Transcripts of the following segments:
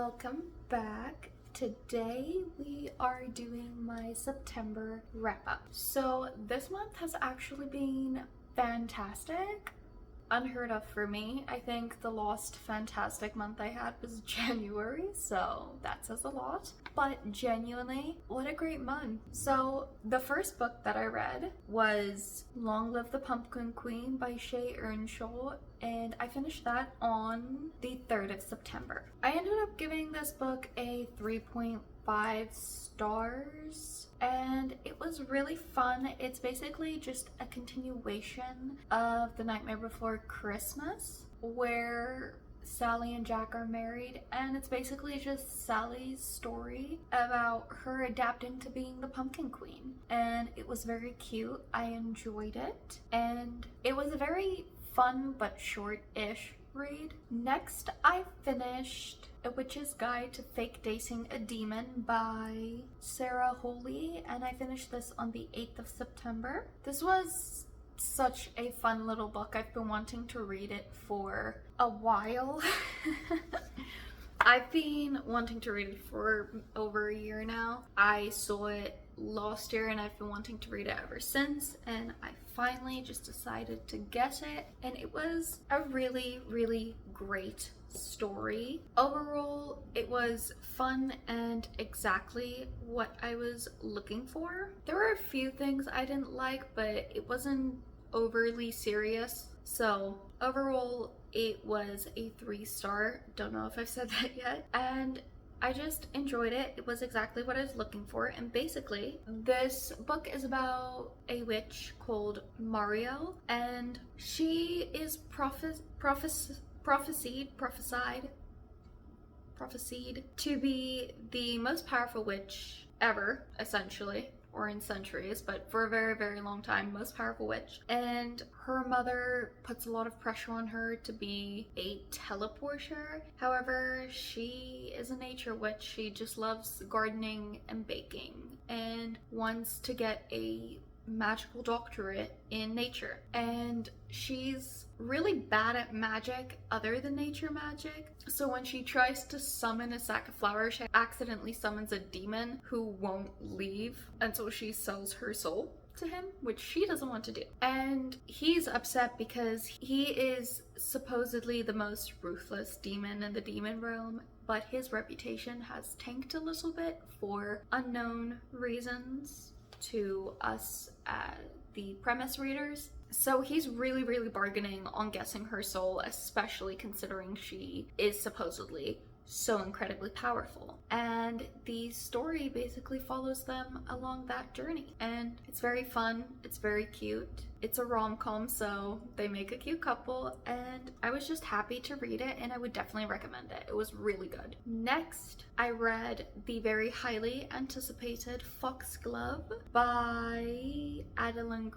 Welcome back. Today we are doing my September wrap-up. So this month has actually been fantastic. Unheard of for me. I think the last fantastic month I had was January, so that says a lot. But genuinely, what a great month. So the first book that I read was Long Live the Pumpkin Queen by Shea, Ernshaw, and I finished that on the 3rd of September. I ended up giving this book a 3.5 stars, and it was really fun. It's basically just a continuation of The Nightmare Before Christmas, where Sally and Jack are married, and it's basically just Sally's story about her adapting to being the Pumpkin Queen. And it was very cute. I enjoyed it, and it was a very fun but short-ish read. Next, I finished A Witch's Guide to Fake Dating a Demon by Hawley, and I finished this on the 8th of September. This was such a fun little book. I've been wanting to read it for a while. I've been wanting to read it for over a year now. I saw it last year and I've been wanting to read it ever since, and I finally just decided to get it, and it was a really, really great story. Overall, it was fun and exactly what I was looking for. There were a few things I didn't like, but it wasn't overly serious. So overall, it was a 3-star. Don't know if I've said that yet. And I just enjoyed it. It was exactly what I was looking for. And basically, this book is about a witch called Maehrer, and she is prophesied to be the most powerful witch ever, essentially, or in centuries, but for a very, very long time, most powerful witch. And her mother puts a lot of pressure on her to be a teleporter. However, she is a nature witch. She just loves gardening and baking and wants to get a magical doctorate in nature. And she's really bad at magic other than nature magic. So when she tries to summon a sack of flowers, she accidentally summons a demon who won't leave until she sells her soul to him, which she doesn't want to do. And he's upset because he is supposedly the most ruthless demon in the demon realm, but his reputation has tanked a little bit for unknown reasons to us, the premise readers. So he's really, really bargaining on guessing her soul, especially considering she is supposedly so incredibly powerful. And the story basically follows them along that journey. And it's very fun. It's very cute. It's a rom-com, so they make a cute couple, and I was just happy to read it, and I would definitely recommend it. It was really good. Next, I read the very highly anticipated Foxglove by Adalyn,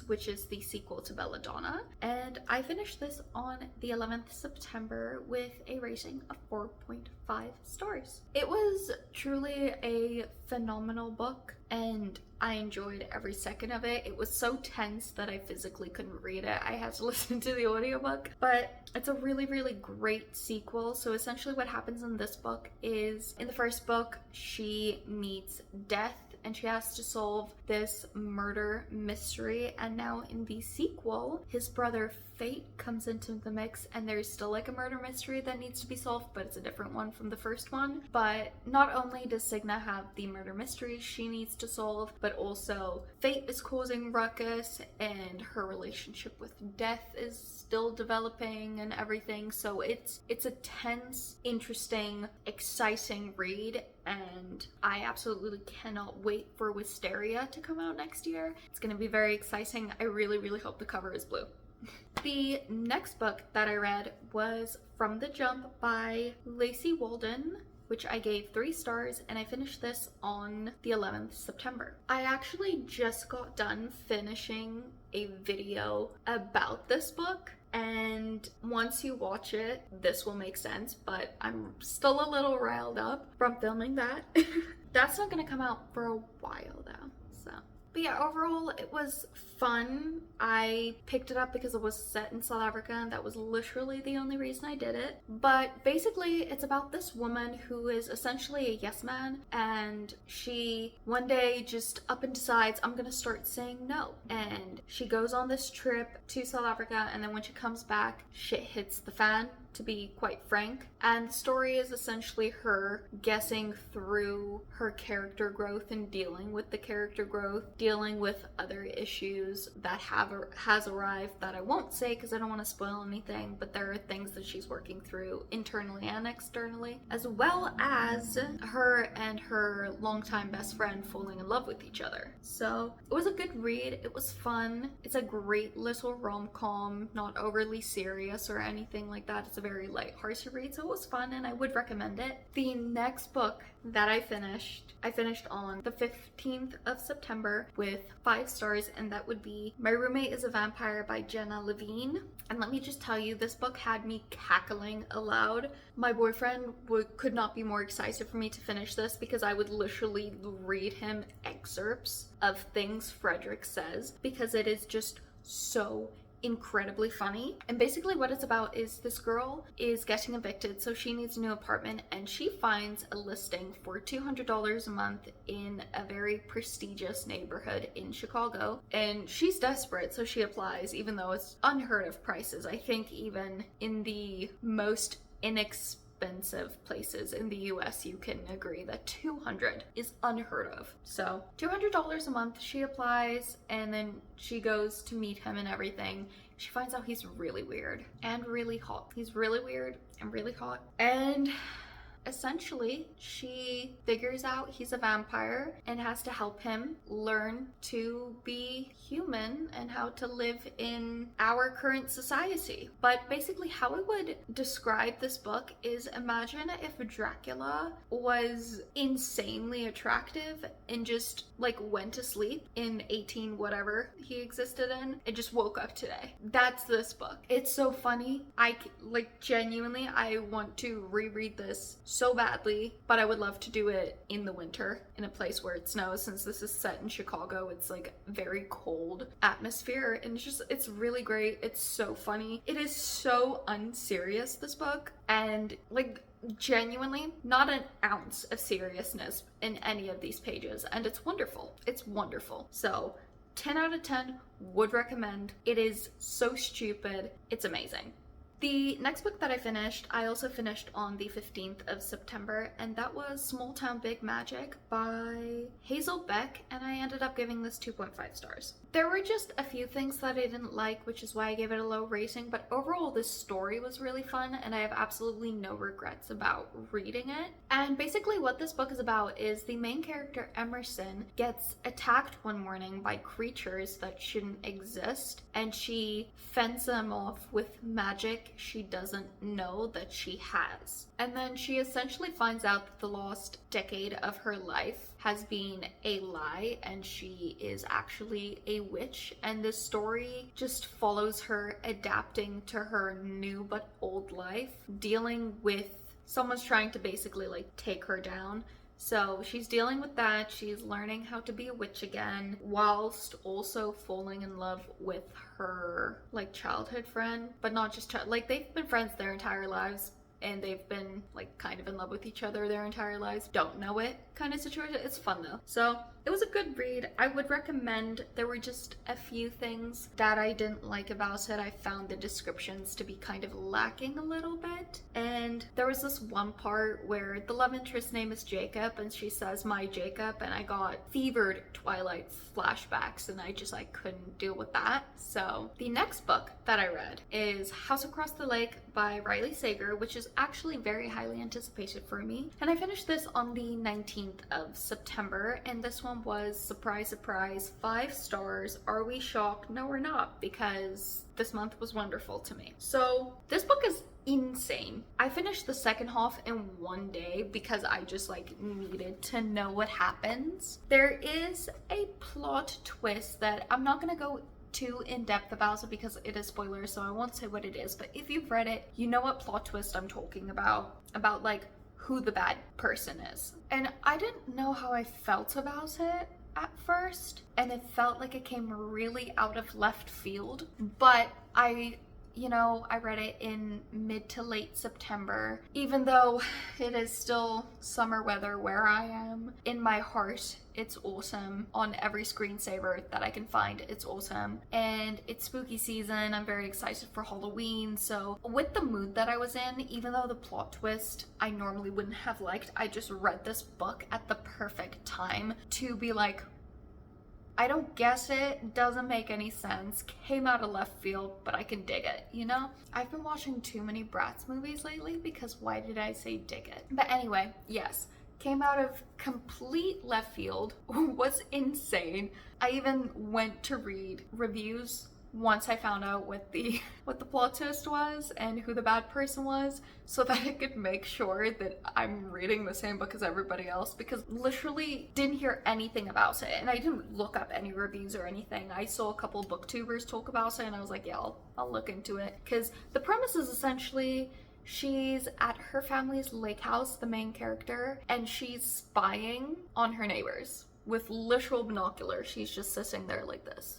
which is the sequel to Belladonna, and I finished this on the 11th September with a rating of 4.5 stars. It was truly a phenomenal book, and I enjoyed every second of it. It was so tense that I physically couldn't read it. I had to listen to the audiobook, but it's a really, really great sequel. So essentially what happens in this book is, in the first book, she meets death and she has to solve this murder mystery, and now in the sequel, his brother Fate comes into the mix, and there's still like a murder mystery that needs to be solved, but it's a different one from the first one. But not only does Signa have the murder mystery she needs to solve, but also Fate is causing ruckus, and her relationship with death is still developing and everything. So it's a tense, interesting, exciting read, and I absolutely cannot wait for Wisteria to come out next year. It's gonna be very exciting. I really, really hope the cover is blue. The next book that I read was From the Jump by Lacie Waldon, which I gave 3 stars, and I finished this on the 11th September. I actually just got done finishing a video about this book, and once you watch it, this will make sense, but I'm still a little riled up from filming that. That's not gonna come out for a while though, so But yeah, overall it was fun. I picked it up because it was set in South Africa, and that was literally the only reason I did it. But basically it's about this woman who is essentially a yes man, and she one day just up and decides, I'm gonna start saying no. And she goes on this trip to South Africa, and then when she comes back, shit hits the fan, to be quite frank. And the story is essentially her guessing through her character growth and dealing with the character growth, dealing with other issues that has arrived that I won't say because I don't want to spoil anything, but there are things that she's working through internally and externally, as well as her and her longtime best friend falling in love with each other. So it was a good read. It was fun. It's a great little rom-com, not overly serious or anything like that. It's a very light-hearted read, so it was fun and I would recommend it. The next book that I finished on the 15th of September with 5 stars, and that would be My Roommate is a Vampire by Jenna Levine. And let me just tell you, this book had me cackling aloud. My boyfriend could not be more excited for me to finish this because I would literally read him excerpts of things Frederick says because it is just so incredibly funny. And basically what it's about is this girl is getting evicted, so she needs a new apartment, and she finds a listing for $200 a month in a very prestigious neighborhood in Chicago, and she's desperate, so she applies, even though it's unheard of prices. I think even in the most inexpensive places in the US you can agree that $200 is unheard of. So $200 a month, she applies, and then she goes to meet him and everything. She finds out he's really weird and really hot. He's really weird and really hot, and essentially she figures out he's a vampire and has to help him learn to be human and how to live in our current society. But basically how I would describe this book is, imagine if Dracula was insanely attractive and just like went to sleep in 18 whatever he existed in and just woke up today. That's this book. It's so funny. I genuinely, I want to reread this so badly, but I would love to do it in the winter in a place where it snows, since this is set in Chicago. It's like very cold atmosphere, and it's really great. It's so funny. It is so unserious, this book, and like genuinely not an ounce of seriousness in any of these pages, and it's wonderful. It's wonderful. So 10 out of 10 would recommend. It is so stupid. It's amazing. The next book that I also finished on the 15th of September, and that was Small Town Big Magic by Hazel, Beck, and I ended up giving this 2.5 stars. There were just a few things that I didn't like, which is why I gave it a low rating, but overall this story was really fun and I have absolutely no regrets about reading it. And basically what this book is about is the main character, Emerson, gets attacked one morning by creatures that shouldn't exist, and she fends them off with magic she doesn't know that she has. And then she essentially finds out that the lost decade of her life has been a lie and she is actually a witch, and this story just follows her adapting to her new but old life, dealing with someone's trying to basically like take her down. So she's dealing with that. She's learning how to be a witch again, whilst also falling in love with her like childhood friend, but not just like they've been friends their entire lives, and they've been like kind of in love with each other their entire lives, don't know it kind of situation. It's fun though. So it was a good read. I would recommend. There were just a few things that I didn't like about it. I found the descriptions to be kind of lacking a little bit, and there was this one part where the love interest's name is Jacob and she says my Jacob, and I got fevered Twilight flashbacks and I couldn't deal with that. So the next book that I read is House Across the Lake by Riley Sager, which is actually very highly anticipated for me, and I finished this on the 19th of September, and this one was, surprise surprise, 5 stars. Are we shocked? No, we're not, because this month was wonderful to me. So this book is insane. I finished the second half in one day because I just needed to know what happens. There is a plot twist that I'm not gonna go too in-depth about it because it is spoilers, so I won't say what it is, but if you've read it, you know what plot twist I'm talking about like who the bad person is. And I didn't know how I felt about it at first, and it felt like it came really out of left field, but I read it in mid to late September. Even though it is still summer weather where I am, in my heart, it's awesome. On every screensaver that I can find, it's awesome. And it's spooky season. I'm very excited for Halloween. So with the mood that I was in, even though the plot twist I normally wouldn't have liked, I just read this book at the perfect time to be like, I don't guess it, doesn't make any sense, came out of left field, but I can dig it, you know? I've been watching too many Bratz movies lately, because why did I say dig it? But anyway, yes, came out of complete left field, was insane. I even went to read reviews once I found out what the plot twist was and who the bad person was, so that I could make sure that I'm reading the same book as everybody else, because literally didn't hear anything about it, and I didn't look up any reviews or anything. I saw a couple booktubers talk about it, and I was like, yeah, I'll look into it, because the premise is essentially she's at her family's lake house, the main character, and she's spying on her neighbors with literal binoculars. She's just sitting there like this.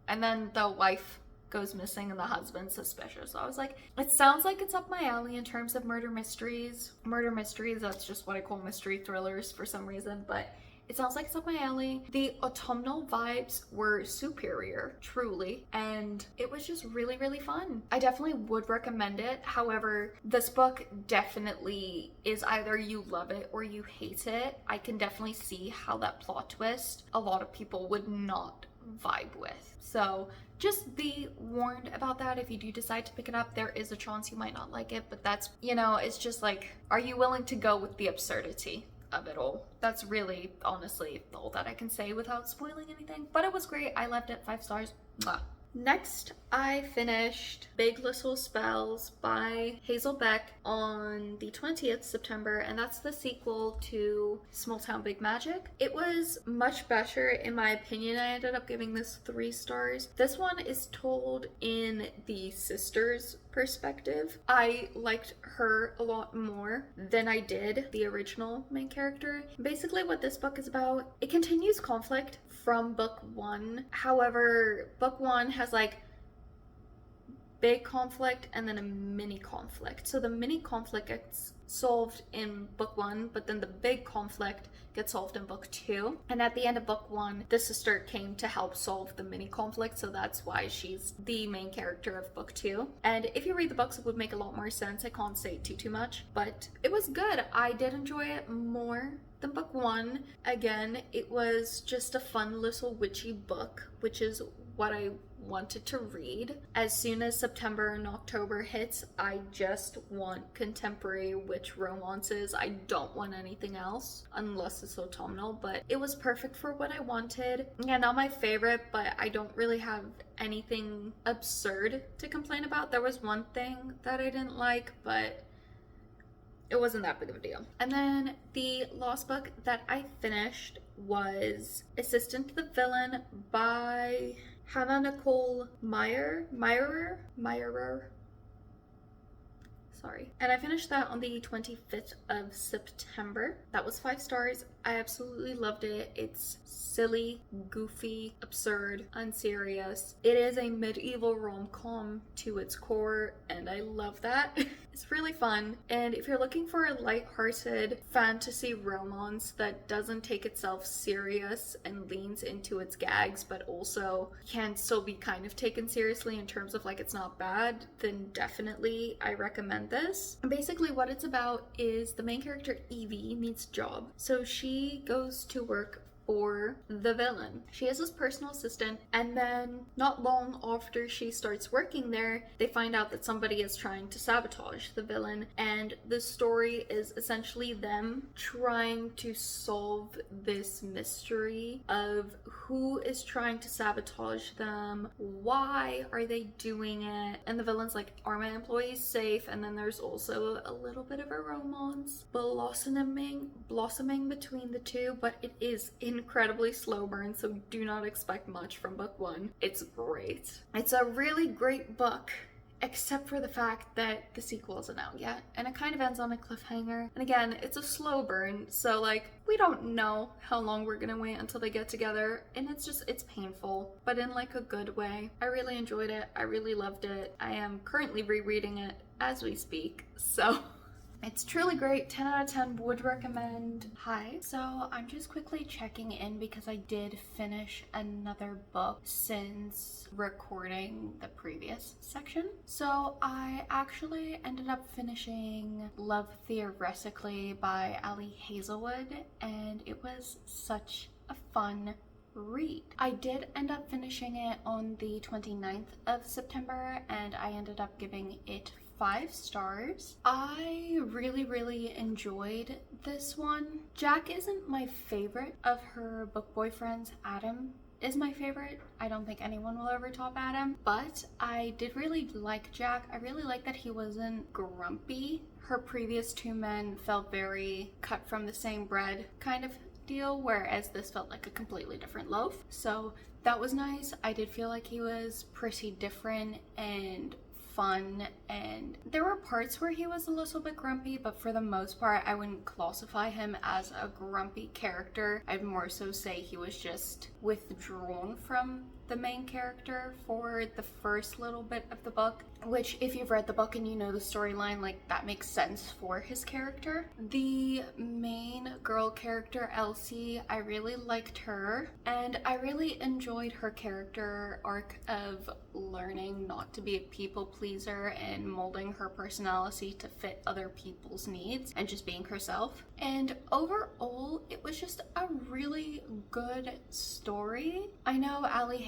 And then the wife goes missing and the husband's suspicious. So I was like, it sounds like it's up my alley in terms of murder mysteries. Murder mysteries, that's just what I call mystery thrillers for some reason, but it sounds like it's up my alley. The autumnal vibes were superior, truly, and it was just really, really fun. I definitely would recommend it. However, this book definitely is either you love it or you hate it. I can definitely see how that plot twist a lot of people would not vibe with. So just be warned about that. If you do decide to pick it up, there is a chance you might not like it, but that's, it's just like, are you willing to go with the absurdity of it all? That's really, honestly, all that I can say without spoiling anything. But it was great. I loved it. 5 stars. Mwah. Next, I finished Big Little Spells by Hazel Beck on the 20th September, and that's the sequel to Small Town Big Magic. It was much better in my opinion. I ended up giving this 3 stars. This one is told in the sister's perspective. I liked her a lot more than I did the original main character. Basically what this book is about, it continues conflict from book 1. However, book 1 has like big conflict and then a mini conflict. So the mini conflict gets solved in book 1, but then the big conflict gets solved in book 2. And at the end of book 1, the sister came to help solve the mini conflict, so that's why she's the main character of book 2. And if you read the books, it would make a lot more sense. I can't say too much, but it was good. I did enjoy it more than book 1. Again, it was just a fun little witchy book, which is what I wanted to read. As soon as September and October hits, I just want contemporary witch romances. I don't want anything else unless it's autumnal, but it was perfect for what I wanted. Yeah, not my favorite, but I don't really have anything absurd to complain about. There was one thing that I didn't like, but it wasn't that big of a deal. And then the last book that I finished was Assistant to the Villain by Nicole Maehrer. Sorry. And I finished that on the 25th of September. That was 5 stars. I absolutely loved it. It's silly, goofy, absurd, unserious. It is a medieval rom-com to its core, and I love that. It's really fun. And if you're looking for a lighthearted fantasy romance that doesn't take itself serious and leans into its gags, but also can still be kind of taken seriously in terms of like it's not bad, then definitely I recommend this. And basically what it's about is the main character Evie needs a job. So she goes to work for the villain. She is his personal assistant, and then not long after she starts working there, they find out that somebody is trying to sabotage the villain, and the story is essentially them trying to solve this mystery of who is trying to sabotage them, why are they doing it, and the villain's like, are my employees safe? And then there's also a little bit of a romance blossoming between the two, but it is incredibly slow burn, so do not expect much from book 1. It's great. It's a really great book except for the fact that the sequel isn't out yet, and it kind of ends on a cliffhanger. And again, it's a slow burn, so like we don't know how long we're gonna wait until they get together, and it's painful, but in like a good way. I really enjoyed it. I really loved it. I am currently rereading it as we speak, so it's truly great. 10 out of 10 would recommend. Hi. So I'm just quickly checking in because I did finish another book since recording the previous section. So I actually ended up finishing Love Theoretically by Hazelwood, and it was such a fun read. I did end up finishing it on the 29th of September, and I ended up giving it 5 stars. I really enjoyed this one. Jack isn't my favorite of her book boyfriends. Adam is my favorite. I don't think anyone will ever top Adam, but I did really like Jack. I really like that he wasn't grumpy. Her previous 2 men felt very cut from the same bread kind of deal, whereas this felt like a completely different loaf. So that was nice. I did feel like he was pretty different and fun, and there were parts where he was a little bit grumpy, but for the most part I wouldn't classify him as a grumpy character. I'd more so say he was just withdrawn from the main character for the first little bit of the book, which if you've read the book and you know the storyline, like that makes sense for his character. The main girl character, Lacie, I really liked her, and I really enjoyed her character arc of learning not to be a people pleaser and molding her personality to fit other people's needs and just being herself. And overall, it was just a really good story. I know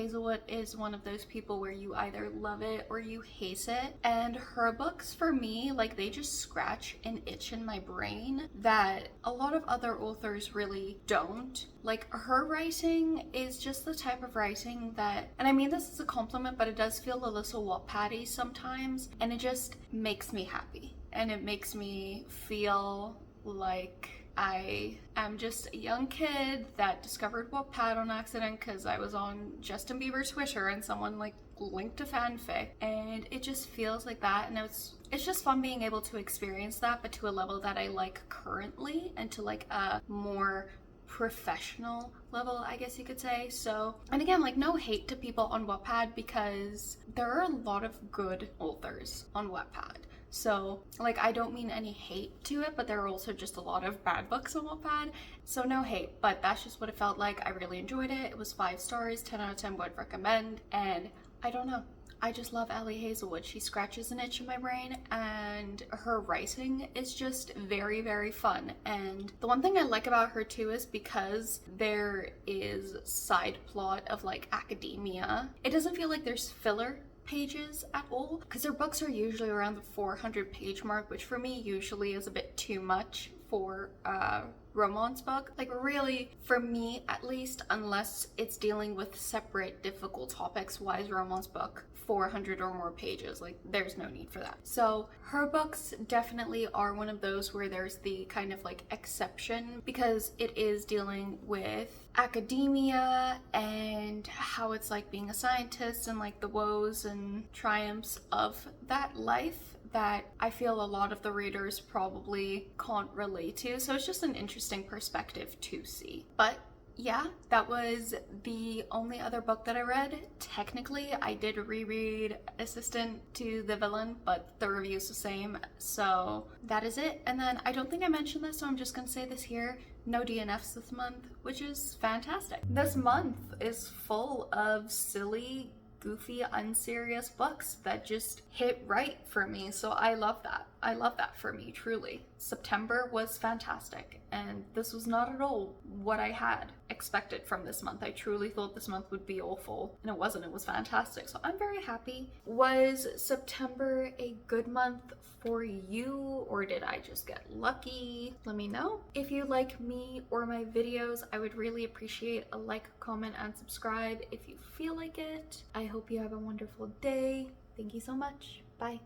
Hazelwood is one of those people where you either love it or you hate it, and her books for me, like, they just scratch an itch in my brain that a lot of other authors really don't. Like, her writing is just the type of writing that, and I mean this is a compliment, but it does feel a little Wattpad-y sometimes, and it just makes me happy, and it makes me feel like I am just a young kid that discovered Wattpad on accident because I was on Justin Bieber's Twitter and someone like linked a fanfic, and it just feels like that. And it's just fun being able to experience that, but to a level that I like currently, and to like a more professional level, I guess you could say. So, and again, like, no hate to people on Wattpad, because there are a lot of good authors on Wattpad. So, like, I don't mean any hate to it, but there are also just a lot of bad books on Wattpad. So no hate, but that's just what it felt like. I really enjoyed it. It was 5 stars, 10 out of 10 would recommend. And I don't know, I just love Hazelwood. She scratches an itch in my brain, and her writing is just very fun. And the one thing I like about her too is because there is side plot of like academia, it doesn't feel like there's filler pages at all, because their books are usually around the 400 page mark, which for me usually is a bit too much for a romance book. Like, really, for me at least, unless it's dealing with separate difficult topics, why is romance book 400 or more pages? Like, there's no need for that. So her books definitely are one of those where there's the kind of like exception, because it is dealing with academia and how it's like being a scientist and like the woes and triumphs of that life that I feel a lot of the readers probably can't relate to. So it's just an interesting perspective to see. But yeah, that was the only other book that I read. Technically, I did reread Assistant to the Villain, but the review's the same. So that is it. And then I don't think I mentioned this, so I'm just gonna say this here. No DNFs this month, which is fantastic. This month is full of silly, goofy, unserious books that just hit right for me. So I love that. I love that for me, truly. September was fantastic, and this was not at all what I had expected from this month. I truly thought this month would be awful, and it wasn't. It was fantastic. So I'm very happy. Was September a good month for you, or did I just get lucky? Let me know. If you like me or my videos, I would really appreciate a like, comment, and subscribe if you feel like it. I hope you have a wonderful day. Thank you so much. Bye.